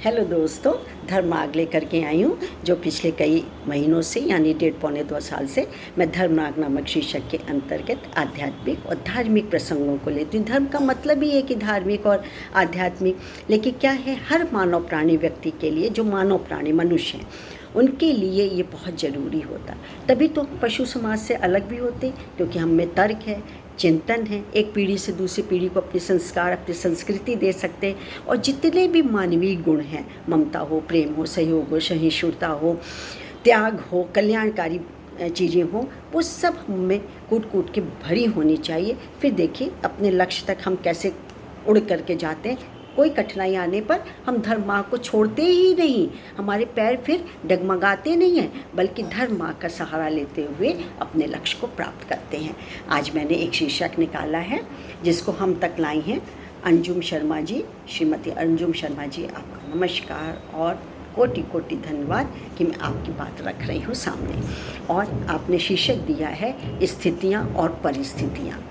Hello दोस्तों, धर्म मार्ग लेकर के आई हूँ जो पिछले कई महीनों से यानी 1.5-पौने 2 साल से मैं धर्म मार्ग नामक शीर्षक के अंतर्गत आध्यात्मिक और धार्मिक प्रसंगों को लेती हूँ। धर्म का मतलब ही है कि धार्मिक और आध्यात्मिक, लेकिन क्या है हर मानव प्राणी व्यक्ति के लिए, जो मानव प्राणी मनुष्य हैं उनके लिए ये बहुत ज़रूरी होता। तभी तो पशु समाज से अलग भी होते, क्योंकि हम में तर्क है, चिंतन है, एक पीढ़ी से दूसरी पीढ़ी को अपने संस्कार, अपनी संस्कृति दे सकते हैं। और जितने भी मानवीय गुण हैं, ममता हो, प्रेम हो, सहयोग हो, सहिष्णुता हो, त्याग हो, कल्याणकारी चीज़ें हो, वो सब हमें कूट कूट के भरी होनी चाहिए। फिर देखिए अपने लक्ष्य तक हम कैसे उड़ करके जाते हैं। कोई कठिनाई आने पर हम धर्म मार्ग को छोड़ते ही नहीं, हमारे पैर फिर डगमगाते नहीं हैं, बल्कि धर्म मार्ग का सहारा लेते हुए अपने लक्ष्य को प्राप्त करते हैं। आज मैंने एक शीर्षक निकाला है जिसको हम तक लाई हैं अंजुम शर्मा जी। श्रीमती अंजुम शर्मा जी, आपका नमस्कार और कोटि कोटि धन्यवाद कि मैं आपकी बात रख रही हूँ सामने। और आपने शीर्षक दिया है स्थितियाँ और परिस्थितियाँ।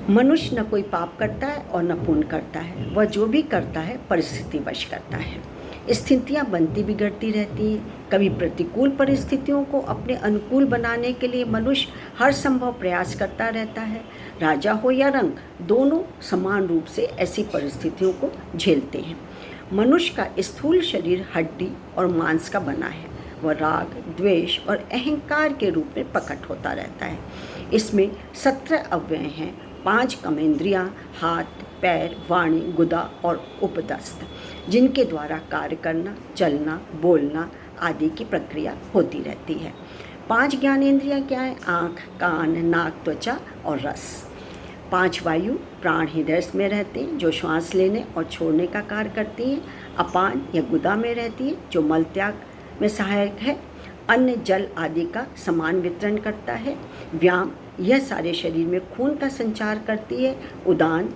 मनुष्य न कोई पाप करता है और न पुण्य करता है, वह जो भी करता है परिस्थितिवश करता है। स्थितियाँ बनती बिगड़ती रहती हैं। कभी प्रतिकूल परिस्थितियों को अपने अनुकूल बनाने के लिए मनुष्य हर संभव प्रयास करता रहता है। राजा हो या रंक, दोनों समान रूप से ऐसी परिस्थितियों को झेलते हैं। मनुष्य का स्थूल शरीर हड्डी और मांस का बना है। वह राग, द्वेष और अहंकार के रूप में प्रकट होता रहता है। इसमें 17 अवयव हैं, 5 कर्मेंद्रियाँ, हाथ, पैर, वाणी, गुदा और उपदस्थ, जिनके द्वारा कार्य करना, चलना, बोलना आदि की प्रक्रिया होती रहती है। 5 ज्ञानेंद्रियाँ क्या हैं? आँख, कान, नाक, त्वचा और रस। 5 वायु प्राण हृदय में रहते हैं, जो श्वास लेने और छोड़ने का कार्य करती हैं। अपान या गुदा में रहती है, जो मल त्याग में सहायक है। अन्न, जल आदि का समान वितरण करता है। व्यायाम, यह सारे शरीर में खून का संचार करती है। उदान,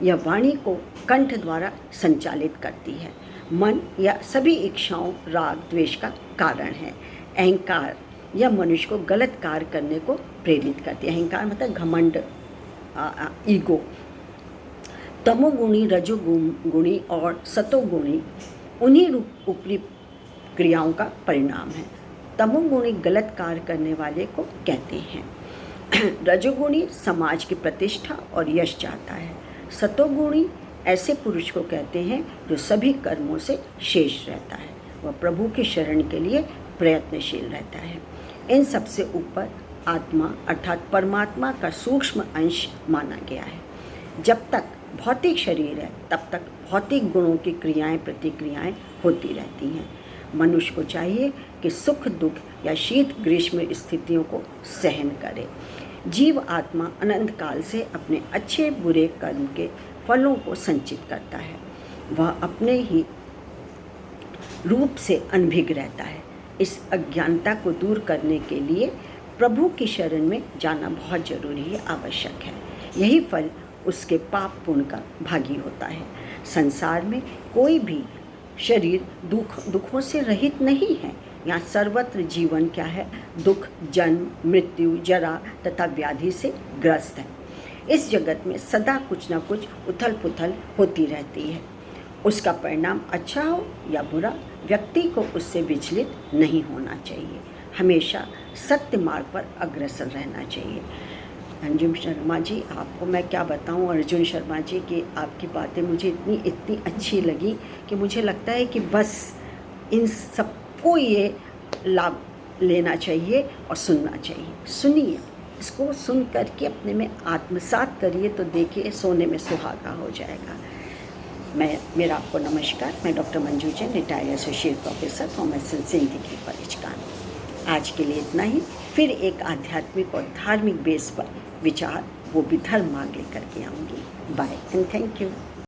यह वाणी को कंठ द्वारा संचालित करती है। मन या सभी इच्छाओं, राग, द्वेष का कारण है। अहंकार, यह मनुष्य को गलत कार्य करने को प्रेरित करती है। अहंकार मतलब घमंड, ईगो। तमोगुणी, रजोगुणी और सतोगुणी उन्हीं ऊपरी क्रियाओं का परिणाम है। तमोगुणी गलत कार्य करने वाले को कहते हैं। रजोगुणी समाज की प्रतिष्ठा और यश चाहता है। सतोगुणी ऐसे पुरुष को कहते हैं जो सभी कर्मों से शेष रहता है, वह प्रभु की शरण के लिए प्रयत्नशील रहता है। इन सबसे ऊपर आत्मा अर्थात परमात्मा का सूक्ष्म अंश माना गया है। जब तक भौतिक शरीर है तब तक भौतिक गुणों की क्रियाएं प्रतिक्रियाएं होती रहती हैं। मनुष्य को चाहिए कि सुख दुख या शीत ग्रीष्म स्थितियों को सहन करे। जीव आत्मा अनंत काल से अपने अच्छे बुरे कर्म के फलों को संचित करता है। वह अपने ही रूप से अनभिज्ञ रहता है। इस अज्ञानता को दूर करने के लिए प्रभु की शरण में जाना बहुत जरूरी है, आवश्यक है। यही फल उसके पाप पुण्य का भागी होता है। संसार में कोई भी शरीर दुखों से रहित नहीं है। यहाँ सर्वत्र जीवन क्या है? दुख, जन्म, मृत्यु, जरा तथा व्याधि से ग्रस्त है। इस जगत में सदा कुछ न कुछ उथल पुथल होती रहती है। उसका परिणाम अच्छा हो या बुरा, व्यक्ति को उससे विचलित नहीं होना चाहिए। हमेशा सत्य मार्ग पर अग्रसर रहना चाहिए। अंजुम शर्मा जी, आपको मैं क्या बताऊं, अर्जुन शर्मा जी की आपकी बातें मुझे इतनी अच्छी लगी कि मुझे लगता है कि बस इन सबको ये लाभ लेना चाहिए और सुनना चाहिए। सुनिए, इसको सुन करके अपने में आत्मसात करिए तो देखिए सोने में सुहागा हो जाएगा। मेरा आपको नमस्कार। मैं doctor Manju Jain, retired associate professor, pharmacy Singh degree college Kanpur. आज के लिए इतना ही। फिर एक आध्यात्मिक और धार्मिक बेस पर विचार, वो भी धर्म मार्ग लेकर के आऊँगी। Bye and thank you.